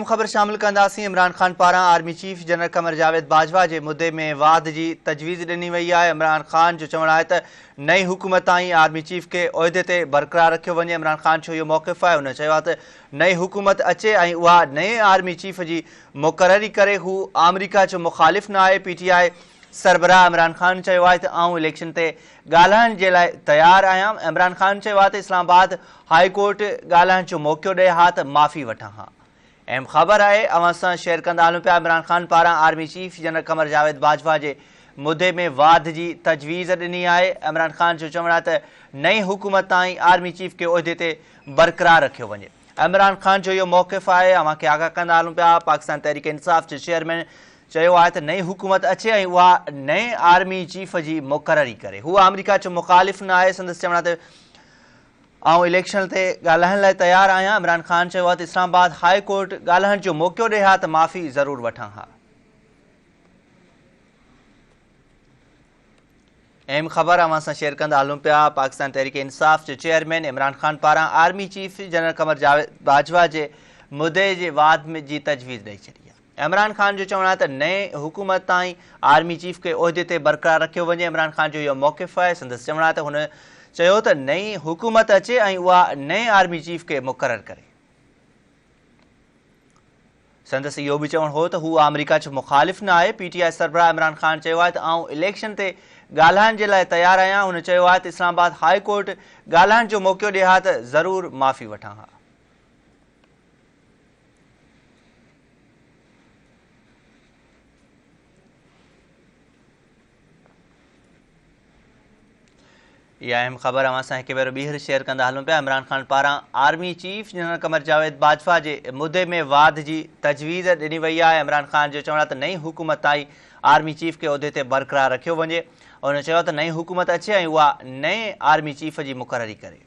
ख़बर शामिल कंदासीं। इमरान ख़ान पारां आर्मी चीफ जनरल क़मर जावेद बाजवा जे मुद्दे में वाद जी तजवीज़ ॾिनी वई आहे। इमरान ख़ान जो चवणु आहे त नई हुकूमत ताईं आर्मी चीफ खे उहिदे ते बरक़रार रखियो वञे। इमरान ख़ान जो इहो मौक़िफ़ आहे। हुन चयो आहे त नई हुकूमत अचे ऐं उहा नए आर्मी चीफ जी मुक़ररी करे। हू अमरीका जो मुख़ालिफ़ न आहे। PTI सरबराह इमरान ख़ान चयो आहे त आउं इलेक्शन ते ॻाल्हाइण जे लाइ तयारु आहियां। इमरान ख़ान चयो आहे त इस्लामाबाद हाई कोर्ट ॻाल्हाइण जो मौक़ो ॾिए हा त माफ़ी वठां हा। अहम ख़बर आहे, अवां सां शेयर कंदा हलूं पिया। इमरान ख़ान पारां आर्मी चीफ जनरल क़मर जावेद बाजवा जे मुद्दे में वाद जी तजवीज़ ॾिनी आहे। इमरान ख़ान जो चवणु आहे त नई हुकूमत ताईं आर्मी चीफ खे उहिदे ते बरक़रार रखियो वञे। इमरान ख़ान जो इहो मौक़िफ़ आहे। अवां खे आगाह कंदा हलूं पिया। पाकिस्तान तहरीक इंसाफ़ जे चेयरमैन चयो आहे त नई हुकूमत अचे ऐं उहा नए आर्मी चीफ जी मुक़ररी करे। हू अमरीका जो मुख़ालिफ़ न आहे। संदसि चवण आहे त आउं इलेक्शन ते ॻाल्हाइण लाइ तयारु आहियां। इमरान ख़ान चयो आहे त इस्लामाबाद हाई कोर्ट ॻाल्हाइण जो मौक़ो ॾिए हा त माफ़ी ज़रूरु वठां हा। अहम ख़बर अवां सां शेयर कंदा हलूं पिया। पाकिस्तान तहरीक इंसाफ़ जे चेयरमैन इमरान ख़ान पारां आर्मी चीफ जनरल क़मर जावेद बाजवा जे मुद्दे जे वाद में जी तजवीज़ ॾेई छॾी आहे। इमरान ख़ान जो चवणु आहे त नए हुकूमत ताईं आर्मी चीफ खे उहिदे ते बरक़रार रखियो वञे। इमरान ख़ान जो इहो मौक़िफ़ आहे। संदसि चवणु आहे त हुन चयो त नई हुकूमत अचे ऐं उहा नए आर्मी चीफ खे मुक़रर करे। संदसि इहो बि चवणु हो त हू अमरीका जो मुख़ालिफ़ न आहे। PTI सरबराह इमरान ख़ान चयो आहे त आउं इलेक्शन ते ॻाल्हाइण जे लाइ तयारु आहियां। हुन चयो आहे त इस्लामाबाद हाई कोर्ट ॻाल्हाइण जो मौक़ो ॾिए हा त ज़रूरु माफ़ी वठां हा। इहा अहम ख़बर अवां सां हिकु भेरो ॿीहर शेयर कंदा हलूं पिया। इमरान ख़ान पारां आर्मी चीफ जनरल क़मर जावेद बाजवा जे मुद्दे में वाद जी तजवीज़ ॾिनी वई आहे। इमरान ख़ान जो चवणु आहे त नई हुकूमत ताईं आर्मी चीफ खे उहिदे ते बरक़रार रखियो वञे। हुन चयो त नई हुकूमत अचे ऐं उहा नए आर्मी चीफ जी मुक़ररी करे।